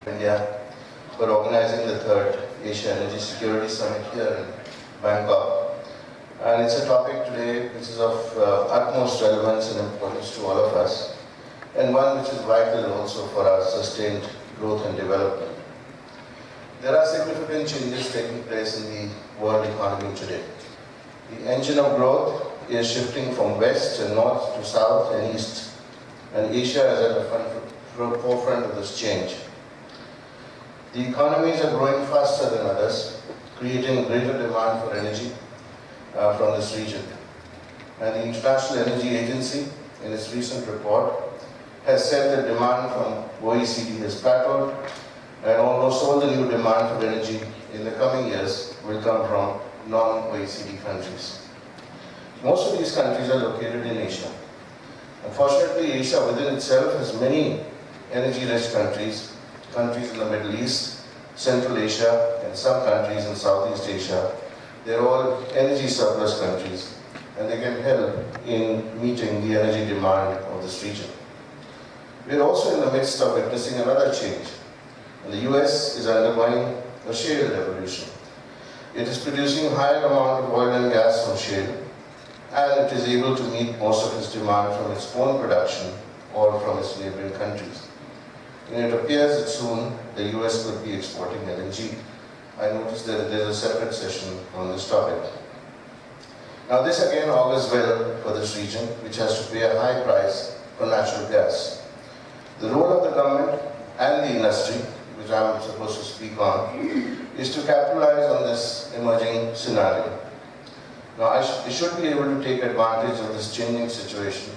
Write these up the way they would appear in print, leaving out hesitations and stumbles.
India for organizing the third Asia Energy Security Summit here in Bangkok. And it's a topic today which is of utmost relevance and importance to all of us, and one which is vital also for our sustained growth and development. There are significant changes taking place in the world economy today. The engine of growth is shifting from west and north to south and east, and Asia is at the forefront of this change. The economies are growing faster than others, creating greater demand for energy from this region. And the International Energy Agency, in its recent report, has said that demand from OECD has plateaued, and almost all the new demand for energy in the coming years will come from non-OECD countries. Most of these countries are located in Asia. Unfortunately, Asia within itself has many energy-rich countries in the Middle East, Central Asia, and some countries in Southeast Asia. They're all energy surplus countries, and they can help in meeting the energy demand of this region. We're also in the midst of witnessing another change. The US is undergoing a shale revolution. It is producing a higher amount of oil and gas from shale, and it is able to meet most of its demand from its own production or from its neighboring countries. And it appears that soon the US could be exporting LNG. I noticed that there is a separate session on this topic. Now this again augurs well for this region, which has to pay a high price for natural gas. The role of the government and the industry, which I'm supposed to speak on, is to capitalize on this emerging scenario. Now it should be able to take advantage of this changing situation,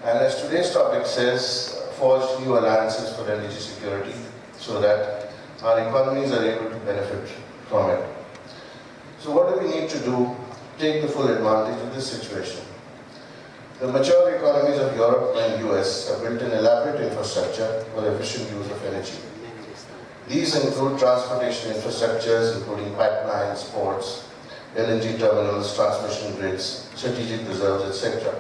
and as today's topic says, forge new alliances for energy security so that our economies are able to benefit from it. So what do we need to do to take the full advantage of this situation? The mature economies of Europe and US have built an elaborate infrastructure for efficient use of energy. These include transportation infrastructures, including pipelines, ports, LNG terminals, transmission grids, strategic reserves, etc.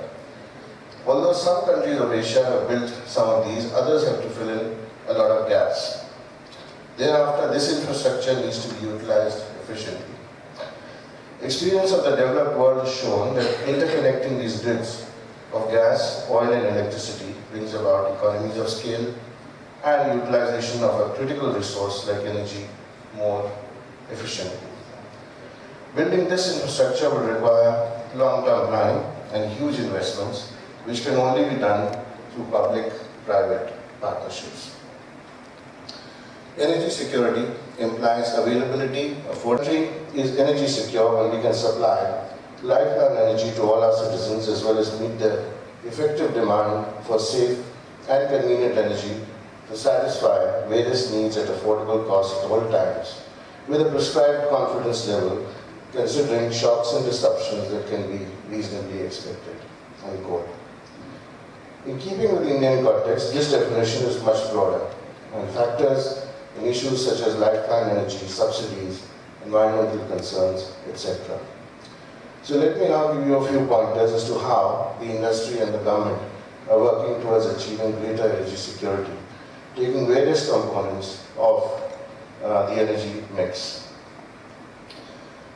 Although some countries of Asia have built some of these, others have to fill in a lot of gaps. Thereafter, this infrastructure needs to be utilized efficiently. Experience of the developed world has shown that interconnecting these grids of gas, oil and electricity brings about economies of scale and utilization of a critical resource like energy more efficiently. Building this infrastructure will require long-term planning and huge investments, which can only be done through public-private partnerships. Energy security implies availability. Affordability is energy secure when we can supply lifeline energy to all our citizens, as well as meet the effective demand for safe and convenient energy to satisfy various needs at affordable cost at all times, with a prescribed confidence level considering shocks and disruptions that can be reasonably expected. Unquote. In keeping with the Indian context, this definition is much broader and factors in issues such as lifeline energy, subsidies, environmental concerns, etc. So let me now give you a few pointers as to how the industry and the government are working towards achieving greater energy security, taking various components of the energy mix.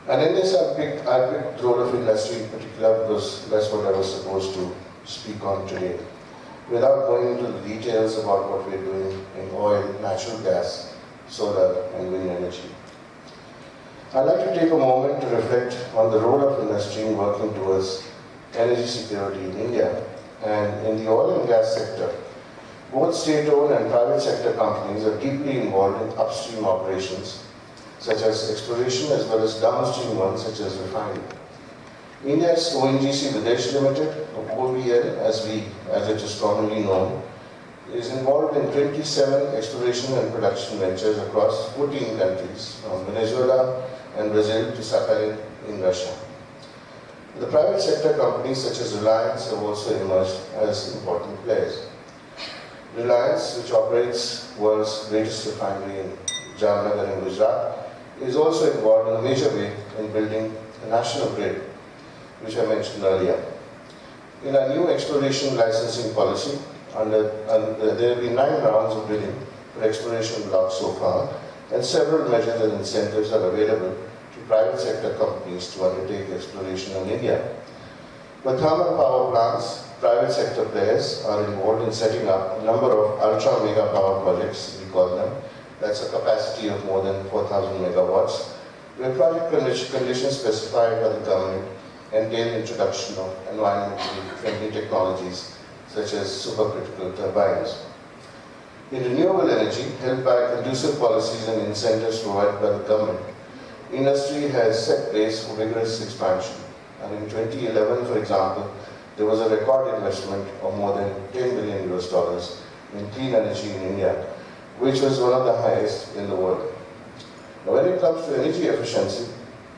And in this I picked the role of industry in particular because that's what I was supposed to speak on today, without going into the details about what we're doing in oil, natural gas, solar and wind energy. I'd like to take a moment to reflect on the role of industry in working towards energy security in India. And in the oil and gas sector, both state-owned and private sector companies are deeply involved in upstream operations, such as exploration, as well as downstream ones, such as refining. India's ONGC Videsh Limited, or OVL, as it is commonly known, is involved in 27 exploration and production ventures across 14 countries, from Venezuela and Brazil to Sakhalin in Russia. The private sector companies such as Reliance have also emerged as important players. Reliance, which operates world's greatest refinery in Jamnagar in Gujarat, is also involved in a major way in building the national grid, which I mentioned earlier. In our new exploration licensing policy, there have been 9 rounds of bidding for exploration blocks so far, and several measures and incentives are available to private sector companies to undertake exploration in India. For thermal power plants, private sector players are involved in setting up a number of ultra mega power projects, we call them. That's a capacity of more than 4,000 megawatts, where project conditions specified by the government entail introduction of environmentally friendly technologies such as supercritical turbines. In renewable energy, helped by conducive policies and incentives provided by the government, industry has set pace for vigorous expansion. And in 2011, for example, there was a record investment of more than $10 billion in clean energy in India, which was one of the highest in the world. Now, when it comes to energy efficiency,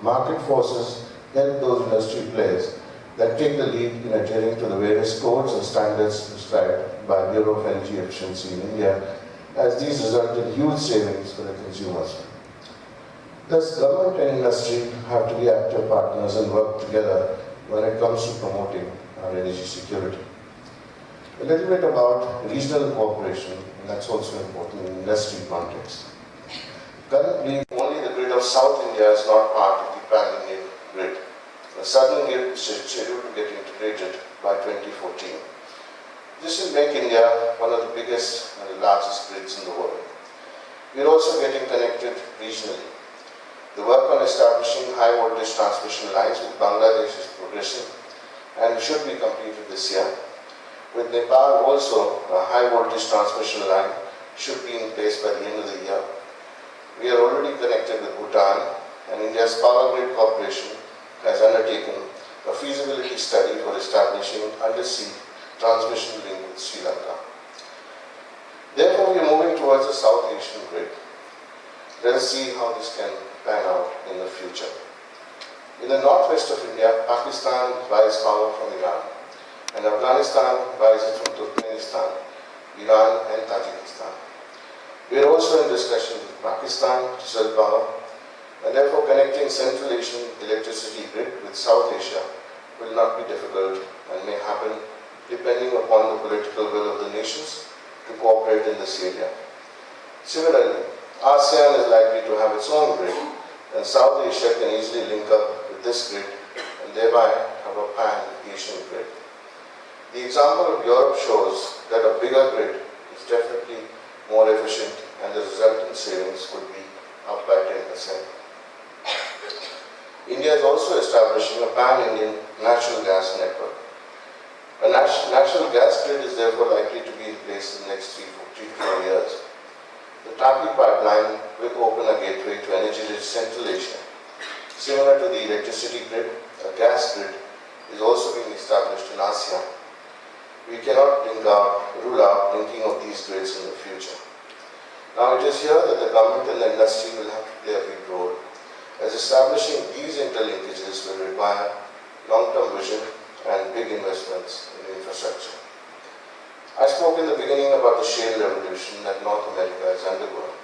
market forces help those industry players that take the lead in adhering to the various codes and standards prescribed by Bureau of Energy Efficiency in India, as these result in huge savings for the consumers. Thus, government and industry have to be active partners and work together when it comes to promoting our energy security. A little bit about regional cooperation, and that's also important in industry context. Currently, only the grid of South India is not part of the pan-Indian grid. The southern grid is scheduled to get integrated by 2014. This will make India one of the biggest and the largest grids in the world. We are also getting connected regionally. The work on establishing high voltage transmission lines with Bangladesh is progressing and should be completed this year. With Nepal also, a high voltage transmission line should be in place by the end of the year. We are already connected with Bhutan, and India's Power Grid Corporation has undertaken a feasibility study for establishing undersea transmission link with Sri Lanka. Therefore, we are moving towards a South Asian grid. Let us see how this can pan out in the future. In the northwest of India, Pakistan buys power from Iran, and Afghanistan buys it from Turkmenistan, Iran and Tajikistan. We are also in discussion with Pakistan to sell power, and therefore connecting Central Asian electricity grid with South Asia will not be difficult and may happen depending upon the political will of the nations to cooperate in this area. Similarly, ASEAN is likely to have its own grid, and South Asia can easily link up with this grid and thereby have a pan-Asian grid. The example of Europe shows that a bigger grid is definitely more efficient and the resultant savings could be up by 10%. India is also establishing a pan-Indian natural gas network. A natural gas grid is therefore likely to be in place in the next 3 to 4 years. The Tapi pipeline will open a gateway to energy-rich Central Asia. Similar to the electricity grid, a gas grid is also being established in ASEAN. We cannot rule out linking of these grids in the future. Now, it is here that the government and the industry will have to play a big role, as establishing these interlinkages will require long-term vision and big investments in infrastructure. I spoke in the beginning about the shale revolution that North America is undergoing.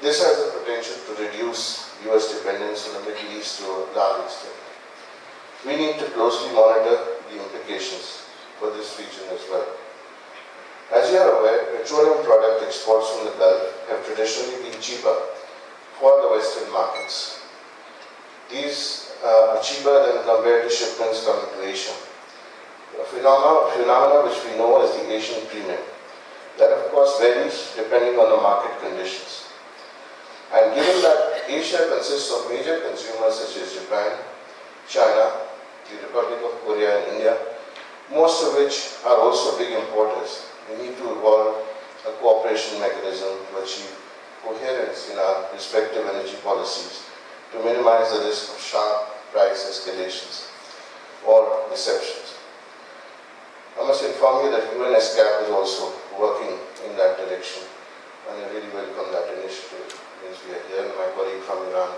This has the potential to reduce US dependence on the Middle East to a large extent. We need to closely monitor the implications for this region as well. As you are aware, petroleum product exports from the Gulf have traditionally been cheaper for the Western markets. These are cheaper than compared to shipments coming to Asia. A phenomena which we know as the Asian premium. That of course varies depending on the market conditions. And given that Asia consists of major consumers such as Japan, China, the Republic of Korea and India, most of which are also big importers, we need to evolve a cooperation mechanism to achieve coherence in our respective energy policies to minimize the risk of sharp price escalations or deceptions. I must inform you that UNESCAP is also working in that direction, and I really welcome that initiative. Means we are here, and my colleague from Iran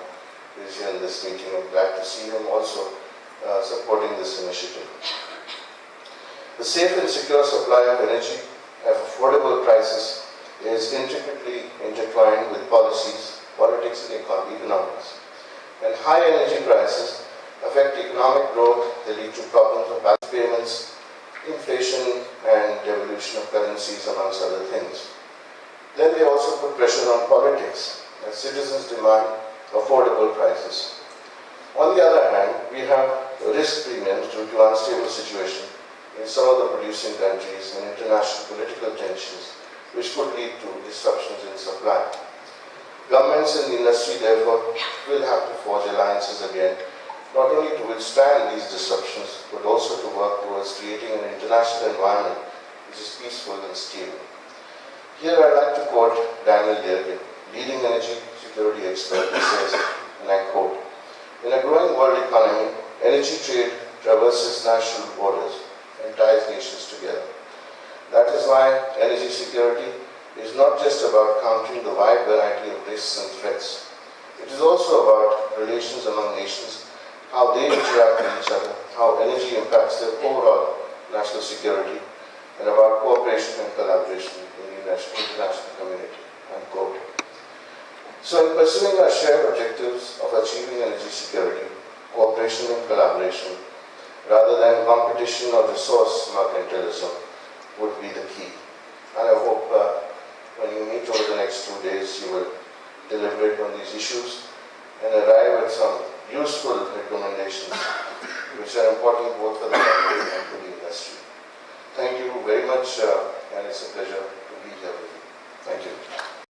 is here in this meeting. I'm glad to see him also supporting this initiative. The safe and secure supply of energy at affordable prices is intricately intertwined with policies, politics and economics. And high energy prices affect economic growth, they lead to problems of balance payments, inflation and devaluation of currencies, amongst other things. Then they also put pressure on politics as citizens demand affordable prices. On the other hand, we have risk premiums due to unstable situation in some of the producing countries and international political tensions, which could lead to disruptions in supply. Governments and the industry, therefore, will have to forge alliances again, not only to withstand these disruptions, but also to work towards creating an international environment which is peaceful and stable. Here I'd like to quote Anil, leading energy security expert, who says, and I quote, "In a growing world economy, energy trade traverses national borders and ties nations together. That is why energy security is not just about countering the wide variety of risks and threats. It is also about relations among nations, how they interact with each other, how energy impacts their overall national security, and about cooperation and collaboration in the international community." Unquote. So in pursuing our shared objectives of achieving energy security, cooperation and collaboration, rather than competition or resource mercantilism, would be the key. And I hope when you meet over the next 2 days, you will deliberate on these issues and arrive at some useful recommendations which are important both for the government and for the industry. Thank you very much, and it's a pleasure to be here with you. Thank you.